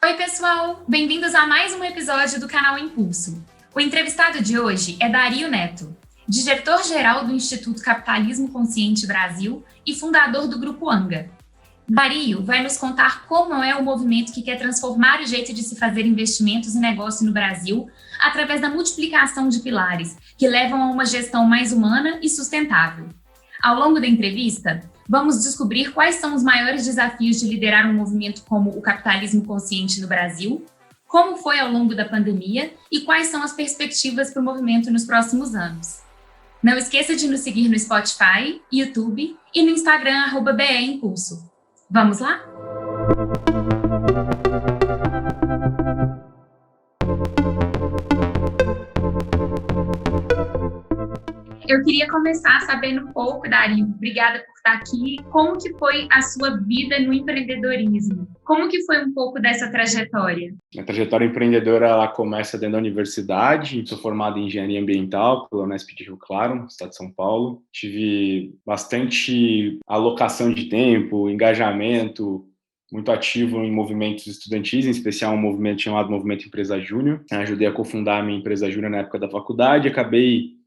Oi, pessoal! Bem-vindos a mais um episódio do canal Impulso. O entrevistado de hoje é Dario Neto, diretor-geral do Instituto Capitalismo Consciente Brasil e fundador do Grupo Anga. Dario vai nos contar como é o movimento que quer transformar o jeito de se fazer investimentos e negócio no Brasil através da multiplicação de pilares que levam a uma gestão mais humana e sustentável. Ao longo da entrevista, vamos descobrir quais são os maiores desafios de liderar um movimento como o capitalismo consciente no Brasil, como foi ao longo da pandemia e quais são as perspectivas para o movimento nos próximos anos. Não esqueça de nos seguir no Spotify, YouTube e no Instagram @BEImpulso. Vamos lá? Eu queria começar sabendo um pouco, Dario, obrigada por estar aqui, como que foi a sua vida no empreendedorismo? Como que foi um pouco dessa trajetória? A trajetória empreendedora ela começa dentro da universidade. Sou formado em engenharia ambiental pela Unesp de Rio Claro, no estado de São Paulo. Tive bastante alocação de tempo, engajamento, muito ativo em movimentos estudantis, em especial um movimento chamado Movimento Empresa Júnior. Ajudei a cofundar a minha empresa júnior na época da faculdade, acabei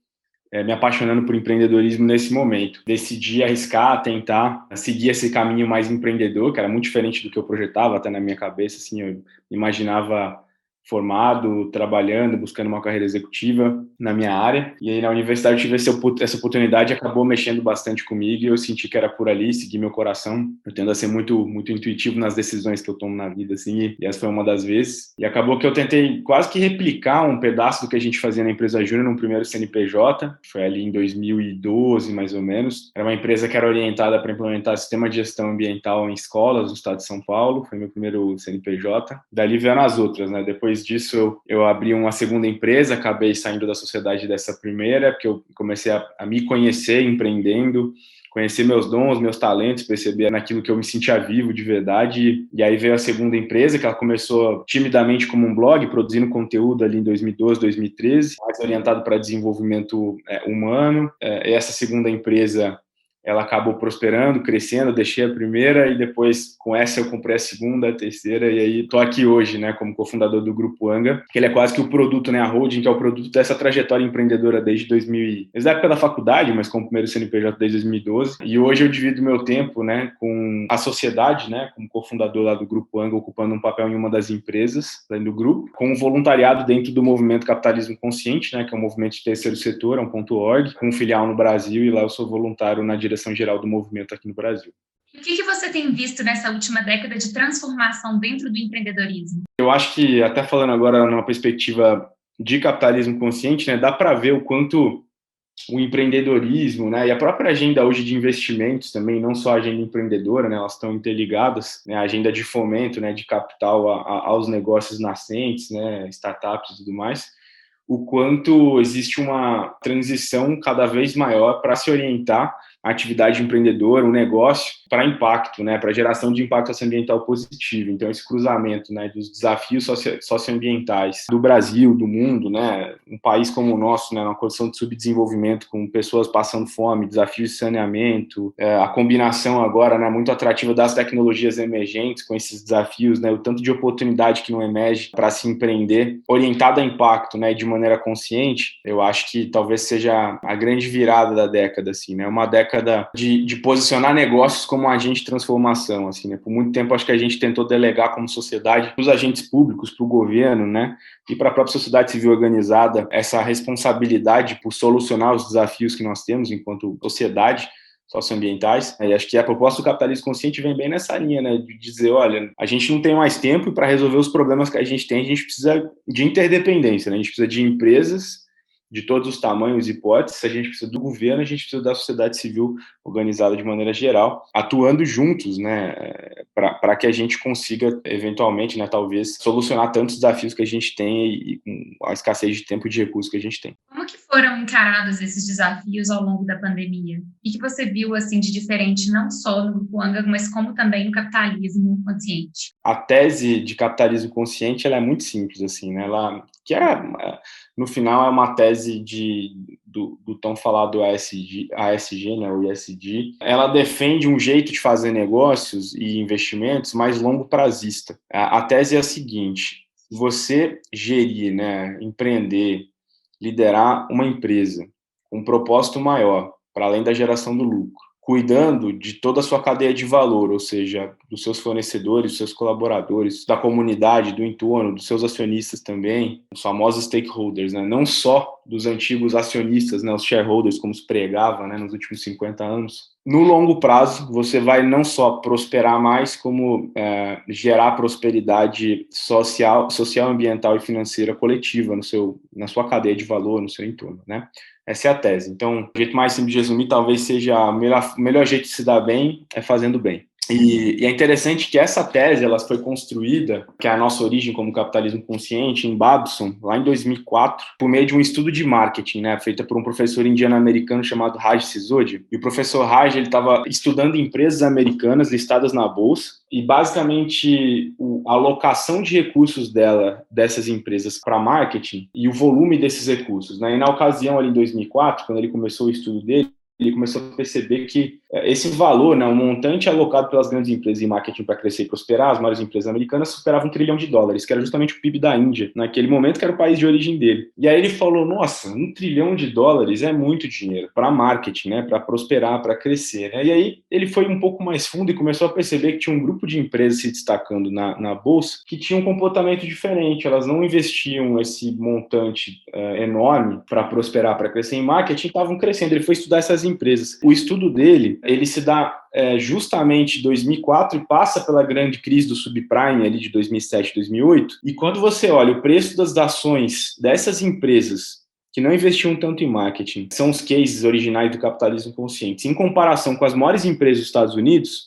me apaixonando por empreendedorismo nesse momento. Decidi arriscar, tentar seguir esse caminho mais empreendedor, que era muito diferente do que eu projetava até na minha cabeça. Assim, eu imaginava formado, trabalhando, buscando uma carreira executiva na minha área. E aí na universidade eu tive essa oportunidade, acabou mexendo bastante comigo e eu senti que era por ali, seguir meu coração. Eu tendo a ser muito intuitivo nas decisões que eu tomo na vida, assim, e essa foi uma das vezes. E acabou que eu tentei quase que replicar um pedaço do que a gente fazia na empresa Júnior no primeiro CNPJ, foi ali em 2012, mais ou menos. Era uma empresa que era orientada para implementar sistema de gestão ambiental em escolas no estado de São Paulo, foi meu primeiro CNPJ. Dali vieram as outras, né? Depois disso, eu abri uma segunda empresa, acabei saindo da sociedade dessa primeira, porque eu comecei a me conhecer empreendendo, conhecer meus dons, meus talentos, perceber naquilo que eu me sentia vivo de verdade. E aí veio a segunda empresa, que ela começou timidamente como um blog, produzindo conteúdo ali em 2012, 2013, mais orientado para desenvolvimento humano. Essa segunda empresa ela acabou prosperando, crescendo, eu deixei a primeira e depois com essa eu comprei a segunda, a terceira e aí tô aqui hoje, né, como cofundador do Grupo Anga, que ele é quase que o produto, né, a holding, que é o produto dessa trajetória empreendedora desde a época da faculdade, mas como primeiro CNPJ desde 2012. E hoje eu divido meu tempo, né, com a sociedade, né, como cofundador lá do Grupo Anga, ocupando um papel em uma das empresas dentro do grupo, com um voluntariado dentro do movimento Capitalismo Consciente, né, que é um movimento de terceiro setor, é um .org, com um filial no Brasil e lá eu sou voluntário na direção geral do movimento aqui no Brasil. O que você tem visto nessa última década de transformação dentro do empreendedorismo? Eu acho que, até falando agora numa perspectiva de capitalismo consciente, né, dá para ver o quanto o empreendedorismo, né, e a própria agenda hoje de investimentos também, não só a agenda empreendedora, né, elas estão interligadas, né, a agenda de fomento, né, de capital aos negócios nascentes, né, startups e tudo mais, o quanto existe uma transição cada vez maior para se orientar a atividade empreendedora, um negócio para impacto, né, para geração de impacto socioambiental positivo. Então, esse cruzamento, né, dos desafios socioambientais do Brasil, do mundo, né, um país como o nosso, né, uma condição de subdesenvolvimento, com pessoas passando fome, desafios de saneamento, a combinação agora, né, muito atrativa das tecnologias emergentes com esses desafios, né, o tanto de oportunidade que não emerge para se empreender, orientado a impacto, né, de maneira consciente, eu acho que talvez seja a grande virada da década, assim, né, uma década de posicionar negócios como um agente de transformação, assim, né? Por muito tempo acho que a gente tentou delegar como sociedade para os agentes públicos, para o governo, né? E para a própria sociedade civil organizada essa responsabilidade por solucionar os desafios que nós temos enquanto sociedade socioambientais. E acho que a proposta do capitalismo consciente vem bem nessa linha, né? De dizer, olha, a gente não tem mais tempo e para resolver os problemas que a gente tem, a gente precisa de interdependência, né? A gente precisa de empresas de todos os tamanhos e hipóteses, a gente precisa do governo, a gente precisa da sociedade civil organizada de maneira geral, atuando juntos, né, para que a gente consiga, eventualmente, né, talvez, solucionar tantos desafios que a gente tem e com a escassez de tempo e de recursos que a gente tem. Como que foram encarados esses desafios ao longo da pandemia? O que você viu assim de diferente não só no Grupo Anga, mas como também no capitalismo consciente? A tese de capitalismo consciente ela é muito simples, assim, né? No final, é uma tese do tão falado ASG, né? O ESG. Ela defende um jeito de fazer negócios e investimentos mais longo prazista. A tese é a seguinte: você gerir, né? Empreender, liderar uma empresa com um propósito maior, para além da geração do lucro, cuidando de toda a sua cadeia de valor, ou seja, dos seus fornecedores, dos seus colaboradores, da comunidade, do entorno, dos seus acionistas também, os famosos stakeholders, né? Não só dos antigos acionistas, né? Os shareholders, como se pregava, né? Nos últimos 50 anos. No longo prazo, você vai não só prosperar mais, como gerar prosperidade social, ambiental e financeira coletiva na sua cadeia de valor, no seu entorno, né? Essa é a tese. Então, o jeito mais simples de resumir talvez seja o melhor jeito de se dar bem é fazendo bem. E é interessante que essa tese ela foi construída, que é a nossa origem como capitalismo consciente, em Babson, lá em 2004, por meio de um estudo de marketing, né, feita por um professor indiano-americano chamado Raj Sisodia. E o professor Raj estava estudando empresas americanas listadas na bolsa e, basicamente, a alocação de recursos dessas empresas para marketing e o volume desses recursos, né? E na ocasião, ali em 2004, quando ele começou o estudo dele, ele começou a perceber que esse valor, né, o montante alocado pelas grandes empresas em marketing para crescer e prosperar, as maiores empresas americanas, superava $1 trilhão, que era justamente o PIB da Índia, naquele momento, que era o país de origem dele. E aí ele falou, nossa, $1 trilhão é muito dinheiro para marketing, né, para prosperar, para crescer, né? E aí ele foi um pouco mais fundo e começou a perceber que tinha um grupo de empresas se destacando na bolsa que tinha um comportamento diferente, elas não investiam esse montante enorme para prosperar, para crescer em marketing, estavam crescendo. Ele foi estudar essas empresas. O estudo dele, ele se dá justamente em 2004 e passa pela grande crise do subprime ali de 2007, 2008. E quando você olha o preço das ações dessas empresas que não investiam tanto em marketing, são os cases originais do capitalismo consciente, em comparação com as maiores empresas dos Estados Unidos,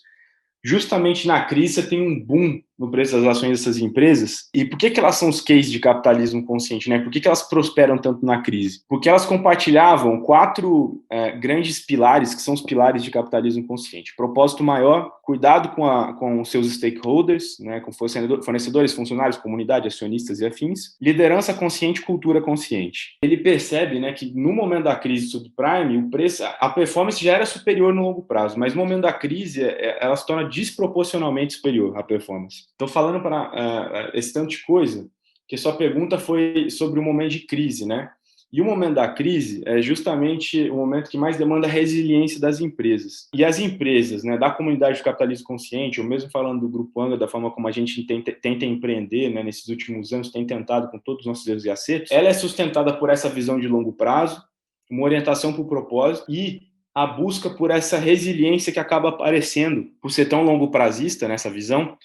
justamente na crise você tem um boom no preço das ações dessas empresas. E por que elas são os cases de capitalismo consciente, né? Por que elas prosperam tanto na crise? Porque elas compartilhavam 4 grandes pilares, que são os pilares de capitalismo consciente. Propósito maior, cuidado com os seus stakeholders, né? Com fornecedores, funcionários, comunidade, acionistas e afins. Liderança consciente, cultura consciente. Ele percebe, né, que no momento da crise subprime, o preço, a performance já era superior no longo prazo, mas no momento da crise, ela se torna desproporcionalmente superior à performance. Estou falando para esse tanto de coisa, que sua pergunta foi sobre o momento de crise, né? E o momento da crise é justamente o momento que mais demanda a resiliência das empresas. E as empresas, né, da comunidade do capitalismo consciente, ou mesmo falando do Grupo Anga, da forma como a gente tenta empreender, né, nesses últimos anos, tem tentado com todos os nossos erros e acertos, ela é sustentada por essa visão de longo prazo, uma orientação para o propósito e a busca por essa resiliência que acaba aparecendo, por ser tão longo prazista nessa visão,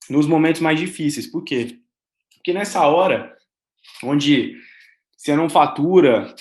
nos momentos mais difíceis. Por quê? Porque nessa hora, onde você não fatura,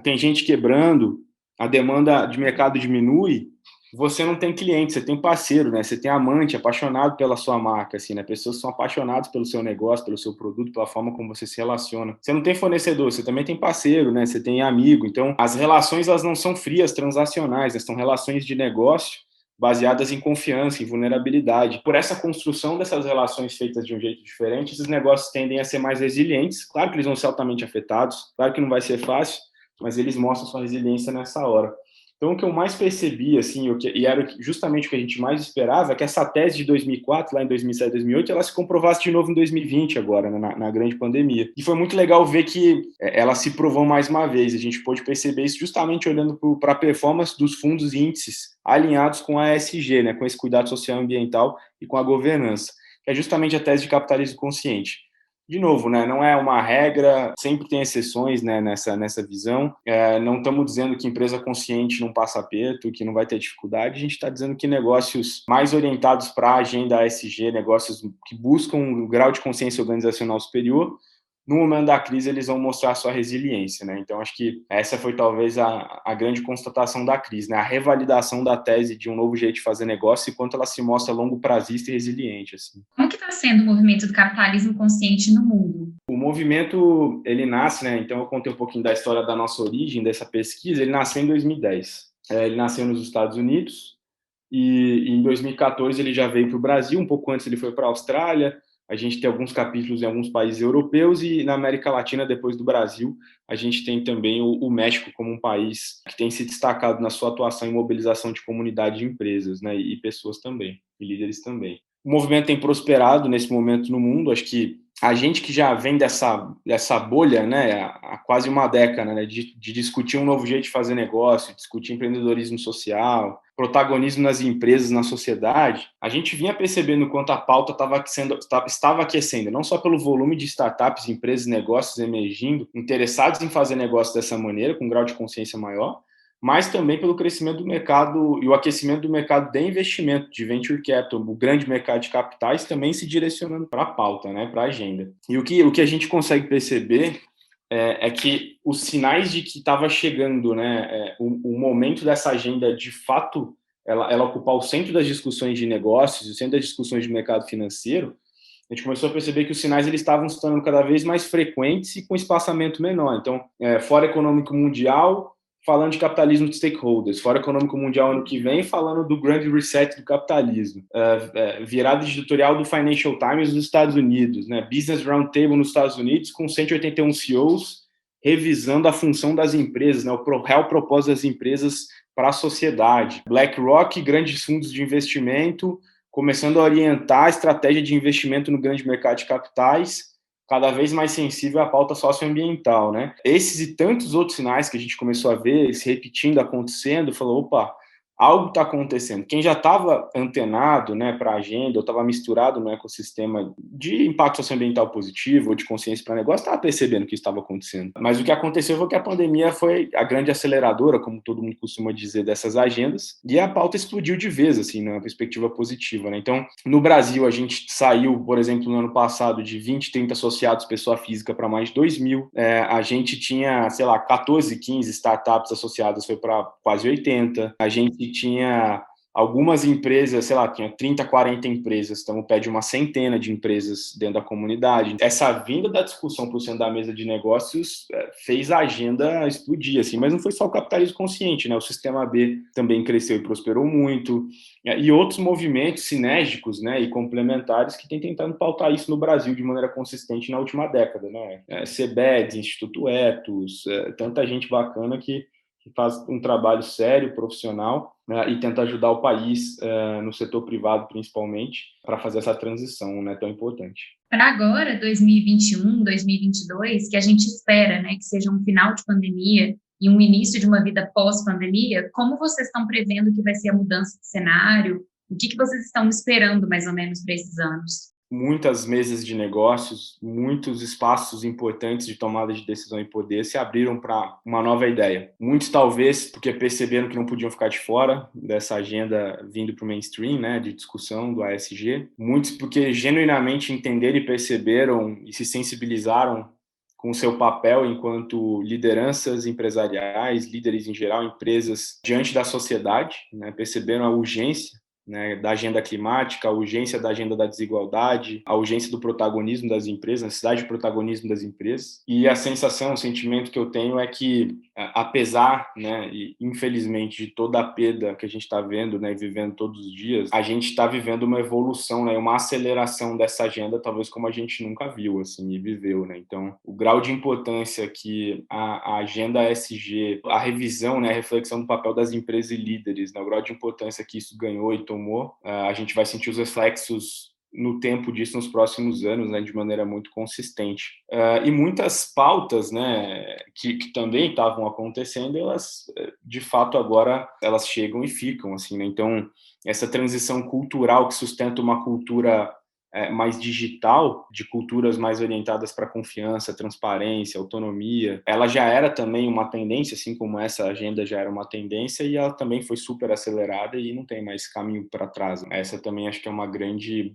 tem gente quebrando, a demanda de mercado diminui, você não tem cliente, você tem parceiro, né? Você tem amante, apaixonado pela sua marca, assim, né? Pessoas que são apaixonadas pelo seu negócio, pelo seu produto, pela forma como você se relaciona. Você não tem fornecedor, você também tem parceiro, né? Você tem amigo. Então, as relações, elas não são frias, transacionais, né? São relações de negócio baseadas em confiança, em vulnerabilidade. Por essa construção dessas relações feitas de um jeito diferente, esses negócios tendem a ser mais resilientes. Claro que eles vão ser altamente afetados, claro que não vai ser fácil, mas eles mostram sua resiliência nessa hora. Então, o que eu mais percebi, assim, e era justamente o que a gente mais esperava, é que essa tese de 2004, lá em 2007, 2008, ela se comprovasse de novo em 2020 agora, né, na grande pandemia. E foi muito legal ver que ela se provou mais uma vez. A gente pôde perceber isso justamente olhando para a performance dos fundos e índices alinhados com a ESG, né, com esse cuidado social e ambiental e com a governança, que é justamente a tese de capitalismo consciente. De novo, né, não é uma regra, sempre tem exceções, né, nessa visão. Não estamos dizendo que empresa consciente não passa aperto, que não vai ter dificuldade. A gente está dizendo que negócios mais orientados para a agenda ESG, negócios que buscam um grau de consciência organizacional superior, no momento da crise eles vão mostrar a sua resiliência, né? Então, acho que essa foi talvez a grande constatação da crise, né? A revalidação da tese de um novo jeito de fazer negócio e quanto ela se mostra longo prazista e resiliente, assim. Como que está sendo o movimento do capitalismo consciente no mundo? O movimento, ele nasce, né? Então eu contei um pouquinho da história da nossa origem, dessa pesquisa. Ele nasceu em 2010. Ele nasceu nos Estados Unidos e em 2014 ele já veio para o Brasil. Um pouco antes ele foi para a Austrália. A gente tem alguns capítulos em alguns países europeus e na América Latina, depois do Brasil, a gente tem também o México como um país que tem se destacado na sua atuação em mobilização de comunidade de empresas, né? E pessoas também, e líderes também. O movimento tem prosperado nesse momento no mundo. Acho que a gente que já vem dessa bolha, né, há quase uma década, né, de discutir um novo jeito de fazer negócio, discutir empreendedorismo social, protagonismo nas empresas, na sociedade, a gente vinha percebendo quanto a pauta estava aquecendo, não só pelo volume de startups, empresas, negócios emergindo, interessados em fazer negócio dessa maneira, com um grau de consciência maior, mas também pelo crescimento do mercado e o aquecimento do mercado de investimento, de venture capital, o grande mercado de capitais também se direcionando para a pauta, né, para a agenda. E o que a gente consegue perceber é que os sinais de que estava chegando, né, o momento dessa agenda, de fato, ela ocupar o centro das discussões de negócios, o centro das discussões de mercado financeiro, a gente começou a perceber que os sinais eles estavam se tornando cada vez mais frequentes e com espaçamento menor. Então, Fórum Econômico Mundial falando de capitalismo de stakeholders, Fórum Econômico Mundial ano que vem falando do Grand Reset do capitalismo, virada editorial do Financial Times nos Estados Unidos, né? Business Roundtable nos Estados Unidos com 181 CEOs revisando a função das empresas, né? O real propósito das empresas para a sociedade. BlackRock, grandes fundos de investimento, começando a orientar a estratégia de investimento no grande mercado de capitais, cada vez mais sensível à pauta socioambiental, né? Esses e tantos outros sinais que a gente começou a ver se repetindo, acontecendo, falou, opa, algo está acontecendo. Quem já estava antenado, né, para a agenda, ou estava misturado no ecossistema de impacto socioambiental positivo ou de consciência para negócio, estava percebendo que isso estava acontecendo. Mas o que aconteceu foi que a pandemia foi a grande aceleradora, como todo mundo costuma dizer, dessas agendas, e a pauta explodiu de vez, assim, numa perspectiva positiva, né? Então, no Brasil, a gente saiu, por exemplo, no ano passado, de 20, 30 associados pessoa física para mais de 2.000. A gente tinha, sei lá, 14, 15 startups associadas, foi para quase 80. A gente tinha algumas empresas, sei lá, tinha 30, 40 empresas, estamos perto de uma centena de empresas dentro da comunidade. Essa vinda da discussão para o centro da mesa de negócios fez a agenda explodir, assim, mas não foi só o capitalismo consciente, né? O Sistema B também cresceu e prosperou muito, e outros movimentos sinérgicos, né, e complementares que têm tentado pautar isso no Brasil de maneira consistente na última década, né? CBEDS, Instituto Etos, tanta gente bacana que faz um trabalho sério, profissional, né, e tenta ajudar o país, no setor privado principalmente, para fazer essa transição, né, tão importante. Para agora, 2021, 2022, que a gente espera, né, que seja um final de pandemia e um início de uma vida pós-pandemia, como vocês estão prevendo que vai ser a mudança de cenário? O que vocês estão esperando, mais ou menos, para esses anos? Muitas mesas de negócios, muitos espaços importantes de tomada de decisão e poder se abriram para uma nova ideia. Muitos, talvez, porque perceberam que não podiam ficar de fora dessa agenda vindo para o mainstream, né, de discussão do ASG. Muitos porque genuinamente entenderam e perceberam e se sensibilizaram com o seu papel enquanto lideranças empresariais, líderes em geral, empresas diante da sociedade, né, perceberam a urgência, né, da agenda climática, a urgência da agenda da desigualdade, a urgência do protagonismo das empresas, a necessidade de protagonismo das empresas. E a sensação, o sentimento que eu tenho é que, apesar, né, e infelizmente, de toda a perda que a gente está vendo, né, e vivendo todos os dias, a gente está vivendo uma evolução, né, uma aceleração dessa agenda, talvez como a gente nunca viu, assim, e viveu, né? Então, o grau de importância que a agenda ESG, a revisão, né, a reflexão do papel das empresas e líderes, né, o grau de importância que isso ganhou e tomou, a gente vai sentir os reflexos no tempo disso nos próximos anos, né, de maneira muito consistente. E muitas pautas, né, que também estavam acontecendo, elas, de fato, agora elas chegam e ficam, assim, né? Então, essa transição cultural que sustenta uma cultura mais digital, de culturas mais orientadas para confiança, transparência, autonomia, ela já era também uma tendência, assim como essa agenda já era uma tendência, e ela também foi super acelerada e não tem mais caminho para trás. Essa também acho que é uma grande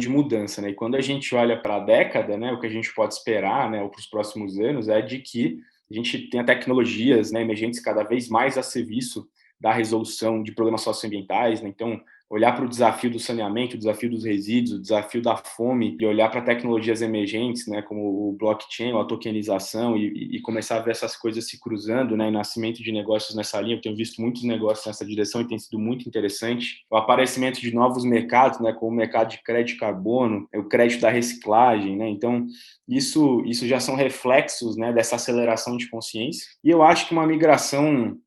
mudança, né? E quando a gente olha para a década, né, o que a gente pode esperar, né, para os próximos anos, é de que a gente tenha tecnologias, né, emergentes cada vez mais a serviço da resolução de problemas socioambientais, né? Então, olhar para o desafio do saneamento, o desafio dos resíduos, o desafio da fome, e olhar para tecnologias emergentes, né, como o blockchain, a tokenização, e começar a ver essas coisas se cruzando, né, e nascimento de negócios nessa linha. Eu tenho visto muitos negócios nessa direção e tem sido muito interessante. O aparecimento de novos mercados, né, como o mercado de crédito de carbono, o crédito da reciclagem, né, então isso já são reflexos, né, dessa aceleração de consciência. E eu acho que uma migração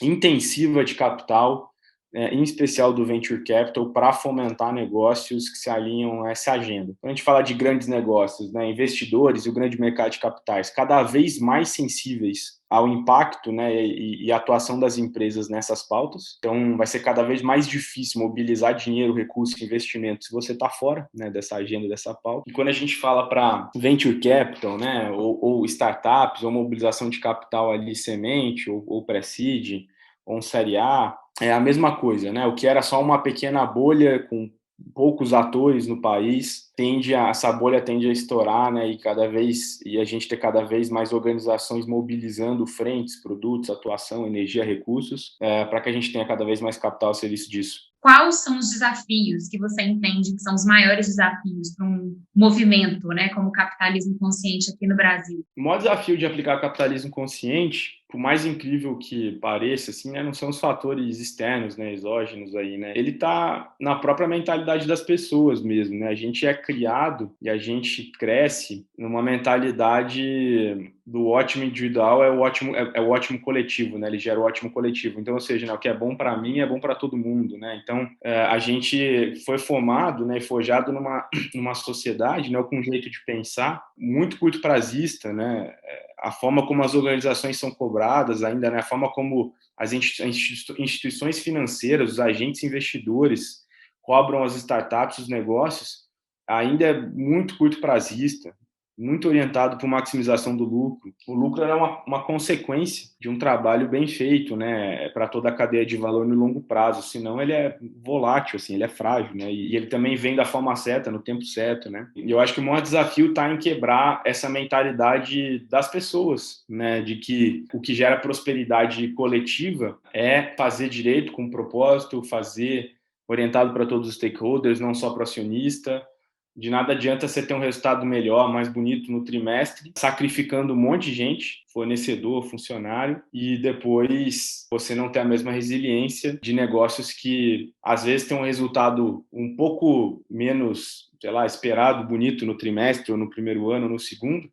intensiva de capital, em especial do Venture Capital, para fomentar negócios que se alinham a essa agenda. Quando a gente fala de grandes negócios, né, investidores e o grande mercado de capitais, cada vez mais sensíveis ao impacto, né, e atuação das empresas nessas pautas. Então, vai ser cada vez mais difícil mobilizar dinheiro, recursos, investimentos se você está fora, né, dessa agenda, dessa pauta. E quando a gente fala para Venture Capital, né, ou startups, ou mobilização de capital ali semente, ou pré-seed, ou um série A, é a mesma coisa, né? O que era só uma pequena bolha com poucos atores no país, essa bolha tende a estourar, né? E a gente ter cada vez mais organizações mobilizando frentes, produtos, atuação, energia, recursos, para que a gente tenha cada vez mais capital a serviço disso. Quais são os desafios que você entende que são os maiores desafios para um movimento, né, como o capitalismo consciente aqui no Brasil? O maior desafio de aplicar capitalismo consciente, por mais incrível que pareça, assim, né, não são os fatores externos, né, exógenos aí, né? Ele está na própria mentalidade das pessoas mesmo, né? A gente é criado e a gente cresce numa mentalidade do ótimo individual é o ótimo coletivo, né? Ele gera o ótimo coletivo. Então, ou seja, né, o que é bom para mim é bom para todo mundo, né? Então, a gente foi formado, né, e forjado numa sociedade, né, com um jeito de pensar muito curto-prazista, né? A forma como as organizações são cobradas ainda, né? A forma como as instituições financeiras, os agentes investidores cobram as startups, os negócios, ainda é muito curto-prazista, muito orientado para maximização do lucro. O lucro é uma consequência de um trabalho bem feito, né, para toda a cadeia de valor no longo prazo, senão ele é volátil, assim, ele é frágil, né, e ele também vem da forma certa, no tempo certo, né. E eu acho que o maior desafio está em quebrar essa mentalidade das pessoas, né, de que o que gera prosperidade coletiva é fazer direito com propósito, fazer orientado para todos os stakeholders, não só para o acionista. De nada adianta você ter um resultado melhor, mais bonito no trimestre, sacrificando um monte de gente, fornecedor, funcionário, e depois você não ter a mesma resiliência de negócios que, às vezes, têm um resultado um pouco menos, sei lá, esperado, bonito no trimestre, ou no primeiro ano, ou no segundo,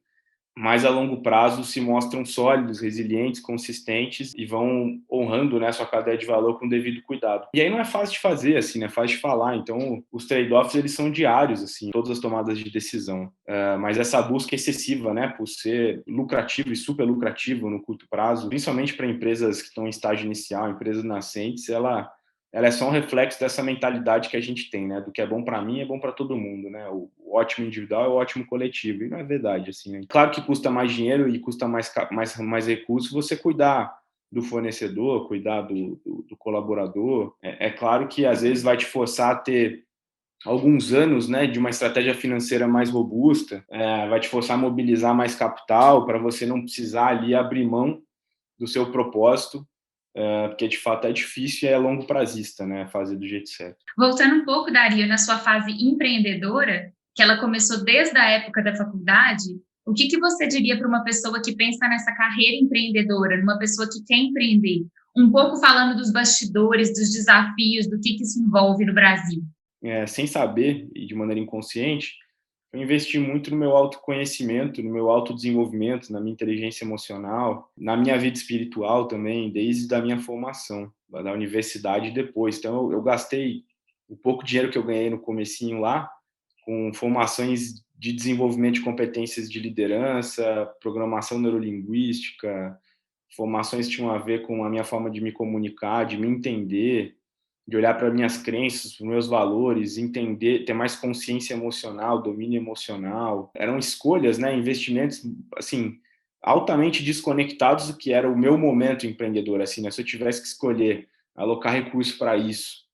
mas a longo prazo se mostram sólidos, resilientes, consistentes e vão honrando, né, sua cadeia de valor com o devido cuidado. E aí não é fácil de fazer, assim, né, é fácil de falar. Então, os trade-offs, eles são diários, assim, todas as tomadas de decisão. Mas essa busca excessiva, né, por ser lucrativo e super lucrativo no curto prazo, principalmente para empresas que estão em estágio inicial, empresas nascentes, ela é só um reflexo dessa mentalidade que a gente tem, né? Do que é bom para mim é bom para todo mundo, né? O ótimo individual é o ótimo coletivo. E não é verdade, assim, né? Claro que custa mais dinheiro e custa mais recursos você cuidar do fornecedor, cuidar do colaborador. É claro que às vezes vai te forçar a ter alguns anos, né, de uma estratégia financeira mais robusta, vai te forçar a mobilizar mais capital para você não precisar ali abrir mão do seu propósito, porque de fato é difícil e é longo prazista, né, fazer do jeito certo. Voltando um pouco, Dario, na sua fase empreendedora, que ela começou desde a época da faculdade, o que você diria para uma pessoa que pensa nessa carreira empreendedora, numa pessoa que quer empreender? Um pouco falando dos bastidores, dos desafios, do que isso envolve no Brasil. Sem saber e de maneira inconsciente, eu investi muito no meu autoconhecimento, no meu autodesenvolvimento, na minha inteligência emocional, na minha vida espiritual também, desde a minha formação, da universidade e depois. Então, eu gastei o pouco dinheiro que eu ganhei no comecinho lá, com formações de desenvolvimento de competências de liderança, programação neurolinguística, formações que tinham a ver com a minha forma de me comunicar, de me entender, de olhar para minhas crenças, para os meus valores, entender, ter mais consciência emocional, domínio emocional. Eram escolhas, né, investimentos, assim, altamente desconectados do que era o meu momento empreendedor, assim, né? Se eu tivesse que escolher alocar recursos para isso,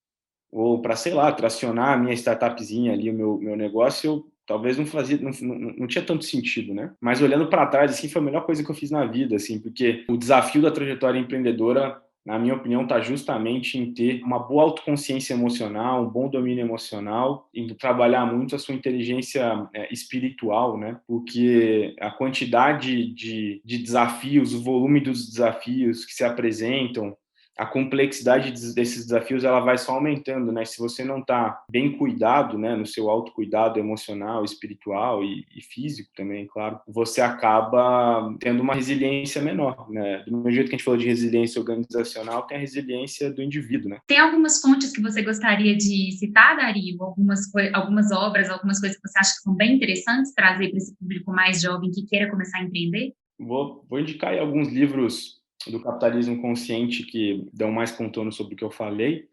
ou para, sei lá, tracionar a minha startupzinha ali, o meu negócio, eu talvez não tinha tanto sentido, né? Mas olhando para trás, assim, foi a melhor coisa que eu fiz na vida, assim, porque o desafio da trajetória empreendedora na minha opinião, está justamente em ter uma boa autoconsciência emocional, um bom domínio emocional, em trabalhar muito a sua inteligência espiritual, né? Porque a quantidade de desafios, o volume dos desafios que se apresentam, a complexidade desses desafios, ela vai só aumentando, né? Se você não está bem cuidado, né, no seu autocuidado emocional, espiritual e físico também, claro, você acaba tendo uma resiliência menor, né? Do mesmo jeito que a gente falou de resiliência organizacional, tem a resiliência do indivíduo, né? Tem algumas fontes que você gostaria de citar, Dario? Algumas obras, algumas coisas que você acha que são bem interessantes trazer para esse público mais jovem que queira começar a empreender? Vou indicar aí alguns livros do capitalismo consciente que dão mais contorno sobre o que eu falei.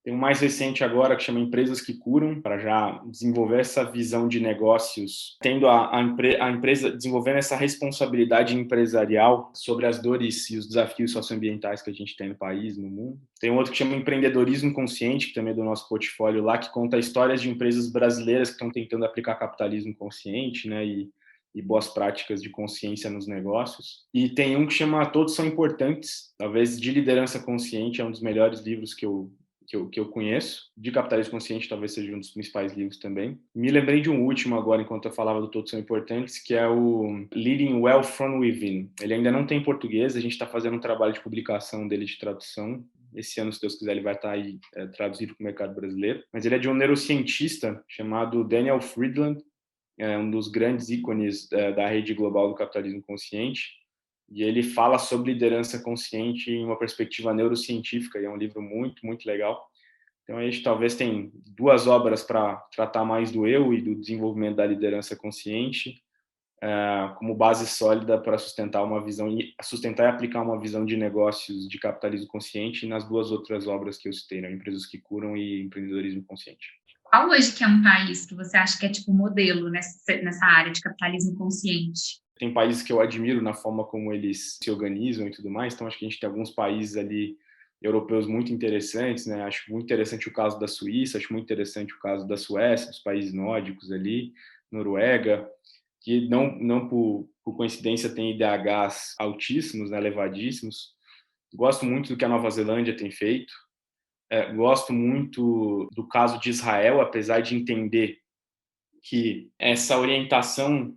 Tem um mais recente agora que chama Empresas que Curam, para já desenvolver essa visão de negócios, tendo a empresa desenvolvendo essa responsabilidade empresarial sobre as dores e os desafios socioambientais que a gente tem no país, no mundo. Tem um outro que chama Empreendedorismo Consciente, que também é do nosso portfólio lá, que conta histórias de empresas brasileiras que estão tentando aplicar capitalismo consciente, né, e boas práticas de consciência nos negócios. E tem um que chama Todos São Importantes, talvez de liderança consciente, é um dos melhores livros que eu conheço. De capitalismo consciente talvez seja um dos principais livros também. Me lembrei de um último agora, enquanto eu falava do Todos São Importantes, que é o Leading Well From Within. Ele ainda não tem em português, a gente está fazendo um trabalho de publicação dele, de tradução. Esse ano, se Deus quiser, ele vai estar aí traduzido para o mercado brasileiro. Mas ele é de um neurocientista chamado Daniel Friedland, é um dos grandes ícones da rede global do capitalismo consciente, e ele fala sobre liderança consciente em uma perspectiva neurocientífica, e é um livro muito, muito legal. Então, a gente talvez tem 2 obras para tratar mais do eu e do desenvolvimento da liderança consciente, como base sólida para sustentar e aplicar uma visão de negócios de capitalismo consciente nas 2 outras obras que eu citei, né? Empresas que Curam e Empreendedorismo Consciente. Qual hoje que é um país que você acha que é tipo modelo nessa área de capitalismo consciente? Tem países que eu admiro na forma como eles se organizam e tudo mais, então acho que a gente tem alguns países ali europeus muito interessantes, né? Acho muito interessante o caso da Suíça, acho muito interessante o caso da Suécia, dos países nórdicos ali, Noruega, que não por coincidência tem IDHs altíssimos, né, elevadíssimos. Gosto muito do que a Nova Zelândia tem feito. Gosto muito do caso de Israel, apesar de entender que essa orientação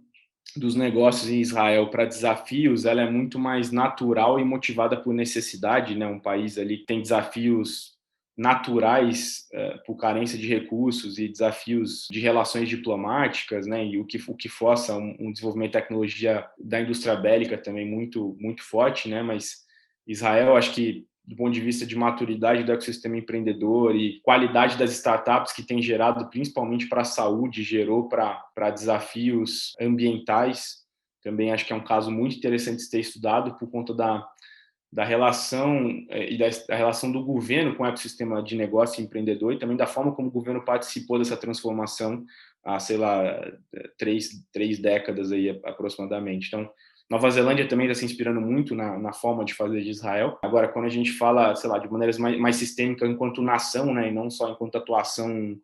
dos negócios em Israel para desafios, ela é muito mais natural e motivada por necessidade, né? Um país ali que tem desafios naturais por carência de recursos e desafios de relações diplomáticas, né? E o que força um desenvolvimento de tecnologia da indústria bélica também muito, muito forte, né? Mas Israel, acho que do ponto de vista de maturidade do ecossistema empreendedor e qualidade das startups que tem gerado, principalmente para a saúde, gerou para desafios ambientais. Também acho que é um caso muito interessante de ser estudado por conta da relação e da relação do governo com o ecossistema de negócio e empreendedor e também da forma como o governo participou dessa transformação há, sei lá, 3 décadas aí aproximadamente. Então, Nova Zelândia também está se inspirando muito na forma de fazer de Israel. Agora, quando a gente fala, sei lá, de maneiras mais sistêmicas enquanto nação, né, e não só enquanto atuação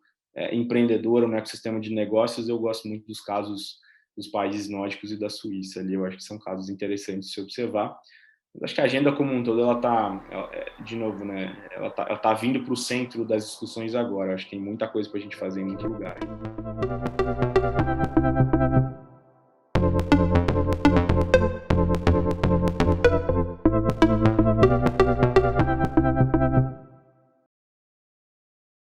empreendedora no ecossistema de negócios, eu gosto muito dos casos dos países nórdicos e da Suíça ali. Eu acho que são casos interessantes de se observar. Eu acho que a agenda como um todo, ela está, de novo, né, ela tá vindo para o centro das discussões agora. Eu acho que tem muita coisa para a gente fazer em muito lugar.